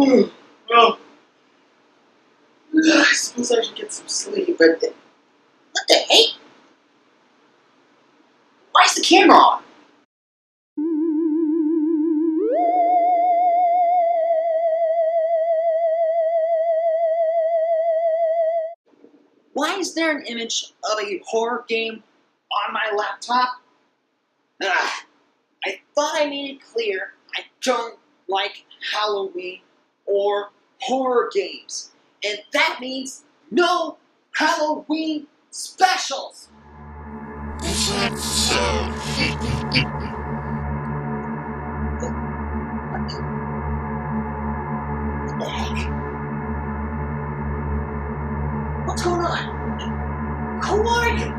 Well, I suppose I should get some sleep, but what the heck? Why is the camera on? Why is there an image of a horror game on my laptop? I thought I made it clear I don't like Halloween or horror games. And that means no Halloween specials! Is that so? What the heck? What's going on? Who are you?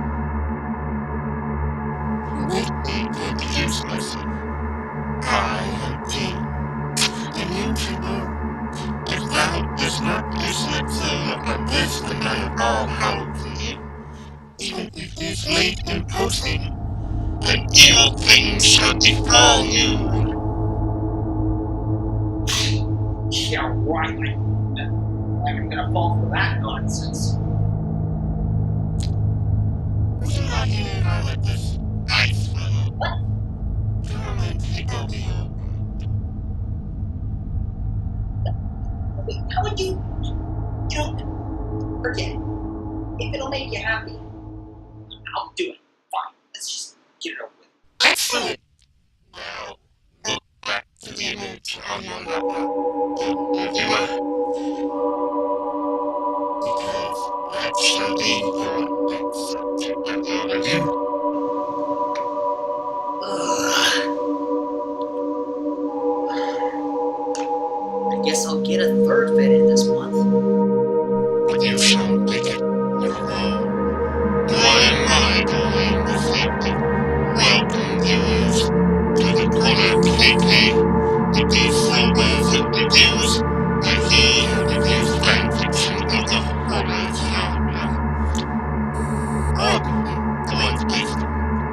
You make me introduce myself. I am Dean, a YouTuber. If thou does not listen to this the night of all Halloween, even if it is late in posting, an evil thing shall befall you. Yeah, right. I'm gonna fall for that nonsense. Would you like to know how let this ice fellow? What? Come and take over your world. How would you forget it. If it'll make you happy, I'll do it. Fine. Let's just get it over with. Excellent! Now, look back to the image on your laptop, reviewer. Because that shall be your next subject of your review. I guess I'll get a third vid in this month. But you shall make it your own. I am my doing this evening. Welcome, viewers, to the corner KK, with these silvers and reviews, where he reviews fanfiction of the horror genre. Arguably, the ones based on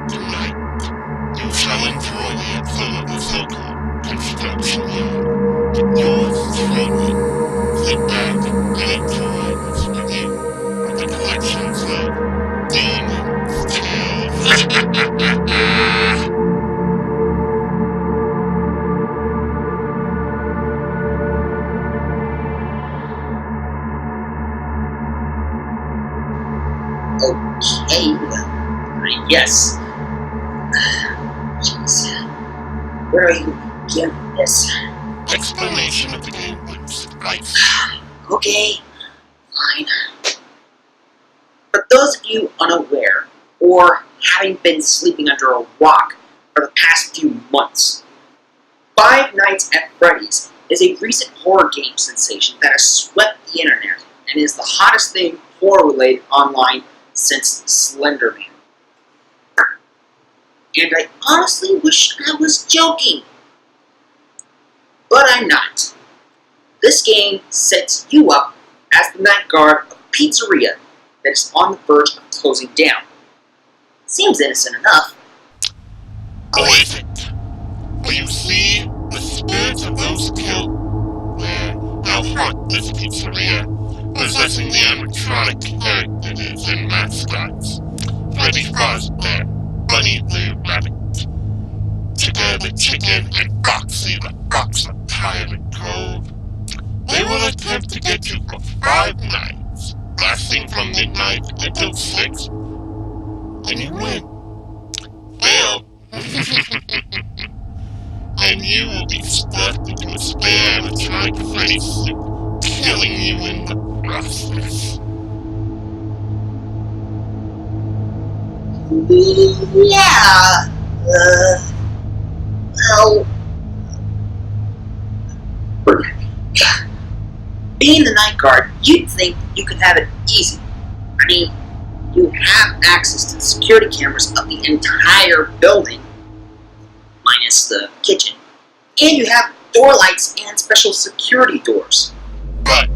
tonight. You shall enjoy the episode of the so-called construction yard. With yours truly, sit back and enjoy this review of the collections of Demon's Tales. Okay, I guess. Jeez. Where are you getting this? Explanation of the game wins rights. Okay, fine. For those of you unaware, or having been sleeping under a rock for the past few months, Five Nights at Freddy's is a recent horror game sensation that has swept the internet and is the hottest thing horror-related online since Slender Man. And I honestly wish I was joking. But I'm not. This game sets you up as the night guard of a pizzeria that is on the verge of closing down. Seems innocent enough. Or is it? For you see, the spirits of those killed there now haunt this pizzeria, possessing the animatronic characters and mascots. Freddy Fazbear, Bunny the Rabbit, Tigger the Chicken, and Foxy the Fox of Pirate Cove. They will attempt to get you for 5 nights, lasting from midnight until 6, and you win. Fail. And you will be stuffed into a spare animatronic Freddy suit, killing you in the process. Yeah. Well, being the night guard, you'd think you could have it easy. I mean, you have access to the security cameras of the entire building, minus the kitchen, and you have door lights and special security doors. But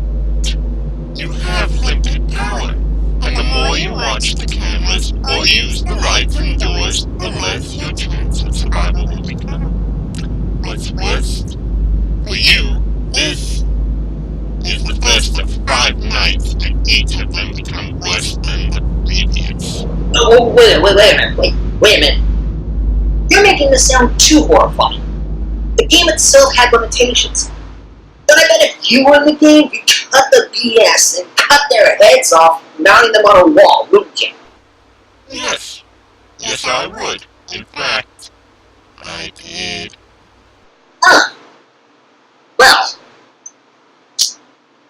you have limited power, and the more you watch the cameras or use the lights and doors, the less your chance of survival will become. What's worse, for you, this is the first of 5 nights, and each of them become worse than the previous. Oh, wait a minute. You're making this sound too horrifying. The game itself had limitations. But I bet if you were in the game, you'd cut the BS and cut their heads off, mounting them on a wall, wouldn't you? Yes. Yes, I would. In fact, I did. Huh. Well,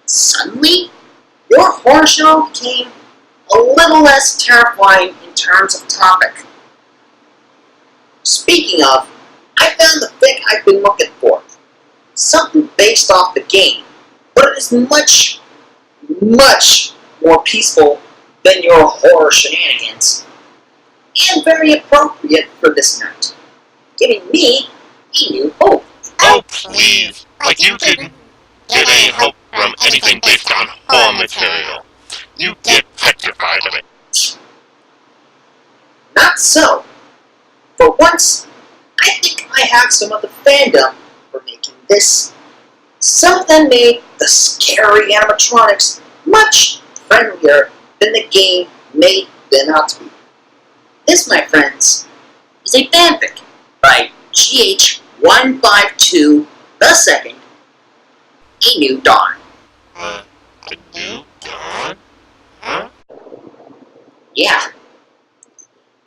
suddenly, your horror show became a little less terrifying in terms of topic. Speaking of, I found the fic I've been looking for. Something based off the game, but it is much, much more peaceful than your horror shenanigans, and very appropriate for this night, giving me a new hope. Oh, please. Like you didn't get any hope from anything based on horror material. You get petrified of it. Not so. For once, I think I have some of the fandom for making this. Some of them made the scary animatronics much friendlier than the game made them out to be. This, my friends, is a fanfic by GH152 the Second, A New Dawn. A new dawn? Huh? Yeah.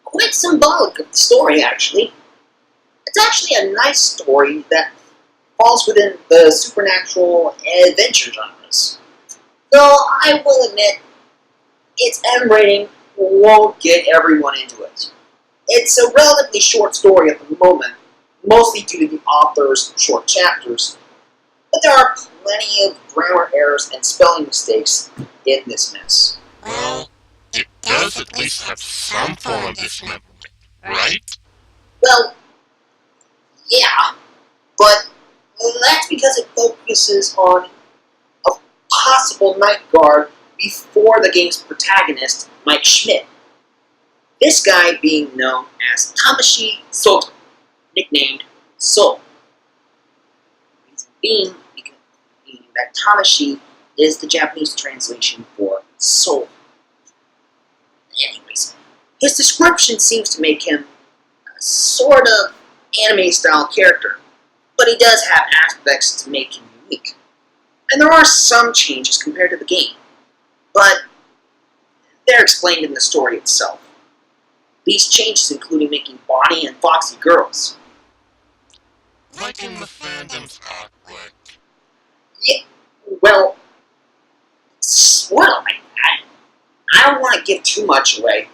Quite symbolic of the story, actually. It's actually a nice story that falls within the supernatural adventure genres. Though I will admit, its M rating won't get everyone into it. It's a relatively short story at the moment, mostly due to the author's short chapters, but there are plenty of grammar errors and spelling mistakes in this mess. Well, it does at least have some form of dismemberment, right? Well, yeah, but that's because it focuses on a possible night guard before the game's protagonist, Mike Schmidt. This guy being known as Tamashi Soto, nicknamed Soul. Reason being that Tamashi is the Japanese translation for soul. Anyways, his description seems to make him a sort of anime-style character, but he does have aspects to make him unique. And there are some changes compared to the game, but they're explained in the story itself. These changes including making Bonnie and Foxy girls. Like in the fandom's artwork. Yeah, well, sort of like that. I don't want to give too much away,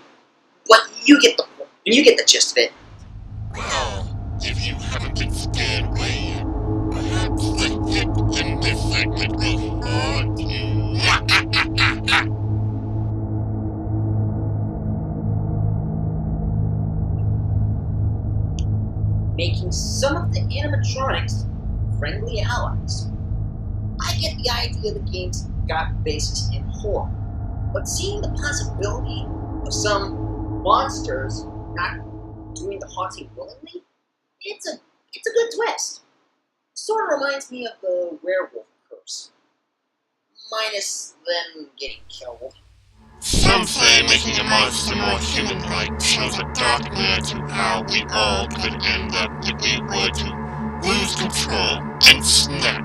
but you get the gist of it. Well, if you haven't been scared away yet, perhaps the hit in this segment will haunt you. Making some of the animatronics friendly allies. I get the idea the game's got basis in horror, but seeing the possibility of some monsters not doing the haunting willingly, it's a good twist. Sort of reminds me of the werewolf curse, minus them getting killed. Some say making a monster more human-like shows a dark manner to how we all could end up if we were to lose control and snap.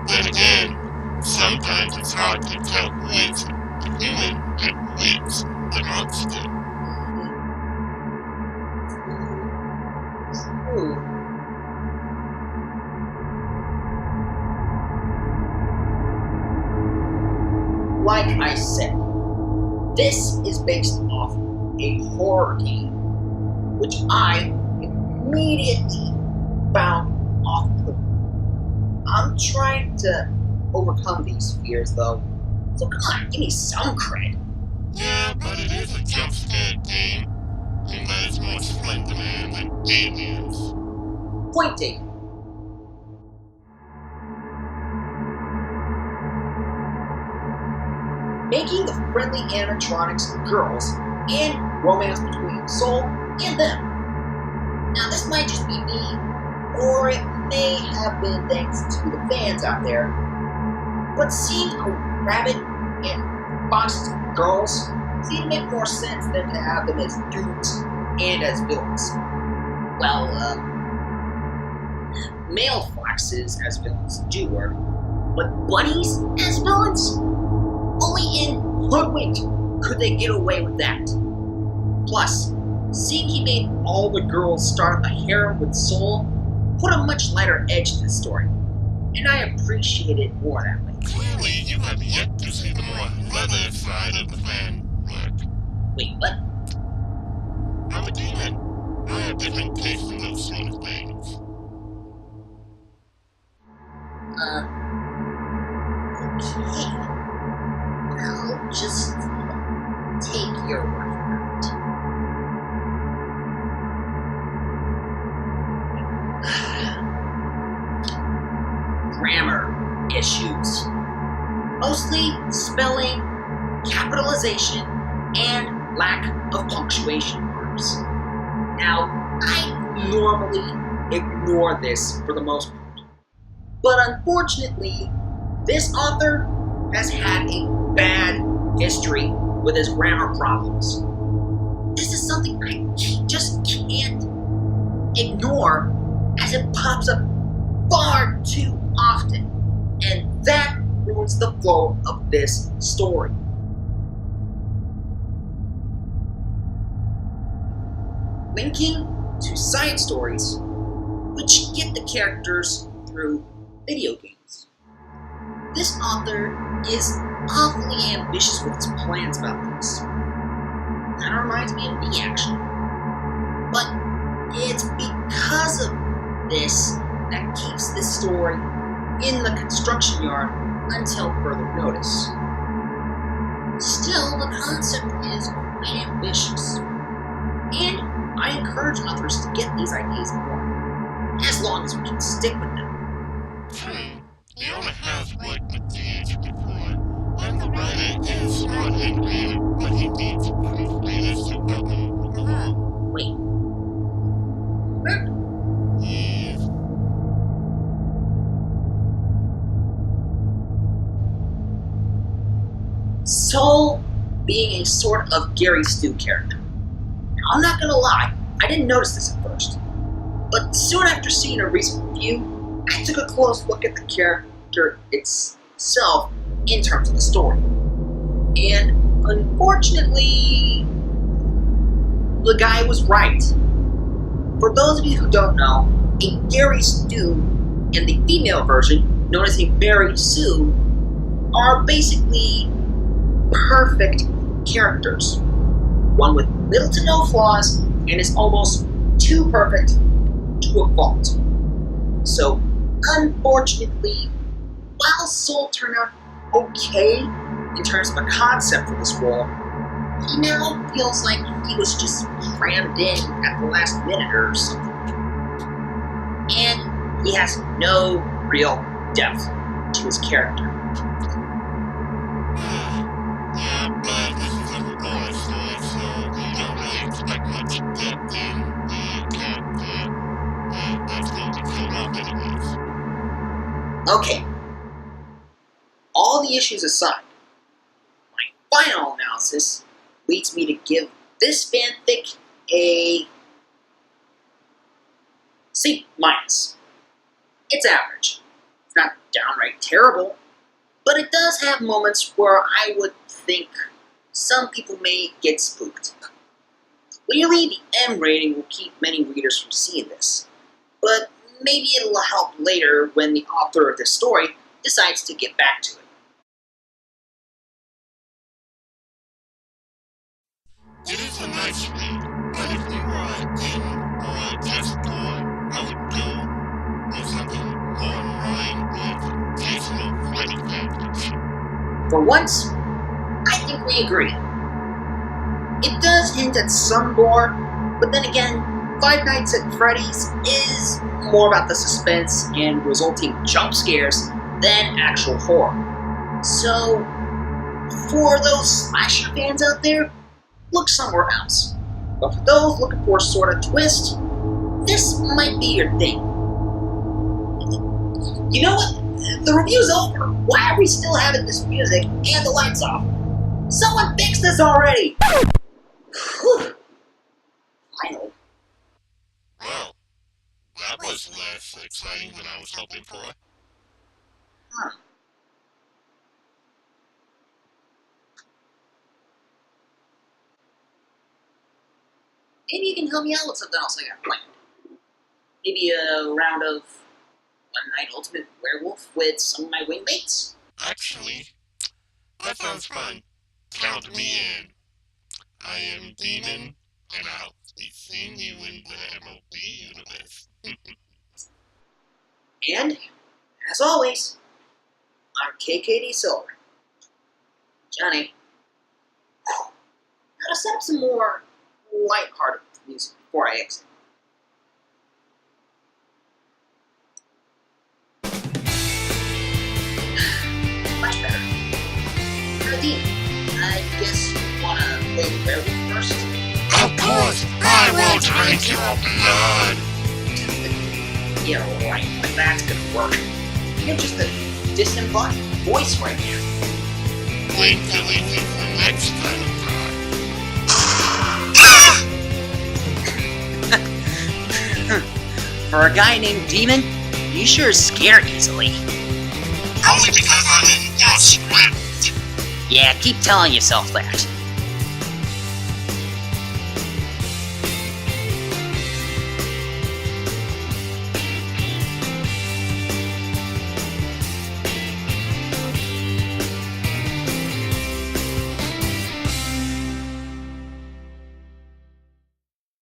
Then again, sometimes it's hard to tell who is the human and who is the monster. True. Like I said, this is based off a horror game, which I immediately found off-putting. I'm trying to overcome these fears, though, so come on, give me some credit. Yeah, but it is a jump scare game, and that is more Slender Man than aliens. Point taken. Making the friendly animatronics girls and romance between Soul and them. Now this might just be me, or it may have been thanks to the fans out there, but seeing a rabbit and foxes and girls seemed to make more sense than to have them as dudes and as villains. Well, male foxes as villains do work, but bunnies as villains? Only in Hoodwinked could they get away with that. Plus, seeing he made all the girls start a harem with Soul put a much lighter edge to the story, and I appreciate it more that way. Clearly, you have yet to see the more leather side of the fan work. Wait, what? I'm a demon. I have different tastes in those sort of things. Okay. I'll just take your word for it. Grammar issues. Mostly spelling, capitalization, and lack of punctuation marks. Now, I normally ignore this for the most part, but unfortunately, this author has had a bad history with his grammar problems. This is something I just can't ignore as it pops up far too often, and that ruins the flow of this story. Linking to side stories, which get the characters through video games. This author is awfully ambitious with his plans about this. Kinda reminds me of me, actually. But it's because of this that keeps this story in the construction yard until further notice. Still, the concept is quite ambitious, and I encourage others to get these ideas more, as long as we can stick with them. True, the owner has worked with DH before, and the writer is smart and creative, but he needs proofreaders to help him along. Wait. Yes. Soul being a sort of Gary Stu character. Now, I'm not gonna lie, I didn't notice this at first, but soon after seeing a recent review, I took a close look at the character itself in terms of the story. And unfortunately, the guy was right. For those of you who don't know, a Gary Stu and the female version, known as a Mary Sue, are basically perfect characters. One with little to no flaws and is almost too perfect to a fault. So, unfortunately, while Soul turned out okay in terms of a concept for this role, he now feels like he was just crammed in at the last minute or something. And he has no real depth to his character. Yeah, but this is a horror story, so you don't really expect much depth in the character that's going to be killed off anyways. Okay. All the issues aside, my final analysis leads me to give this fanfic a C-. It's average. It's not downright terrible, but it does have moments where I would think some people may get spooked. Clearly, the M rating will keep many readers from seeing this, but maybe it'll help later when the author of this story decides to get back to it. It is a nice read, but if you are in or just bored, I would go with something more in line with traditional Freddy fanfiction. For once, I think we agree. It does hint at some gore, but then again, Five Nights at Freddy's is more about the suspense and resulting jump scares than actual horror. So, for those slasher fans out there, look somewhere else. But for those looking for a sort of twist, this might be your thing. You know what? The review's over. Why are we still having this music and the lights off? Someone fix this already! Whew. Finally. Well, that was less exciting than I was hoping for. Huh. Maybe you can help me out with something else I got planned. Maybe a round of One Night Ultimate Werewolf with some of my wingmates? Actually, that sounds fun. Count me in. I am Demon, and I'll be seeing you in the MOB universe. And, as always, I'm KKD Silver. Johnny, gotta set up some more lighthearted music before I exit. Much better. Dean, I guess you wanna play the werewolf first? Of course, I will drink your blood. Yeah, right, but that's gonna work. You're just a disembodied voice right now. Wait till we get the next time. For a guy named Demon, you sure scare easily. Only because I'm in your script. Yeah, keep telling yourself that.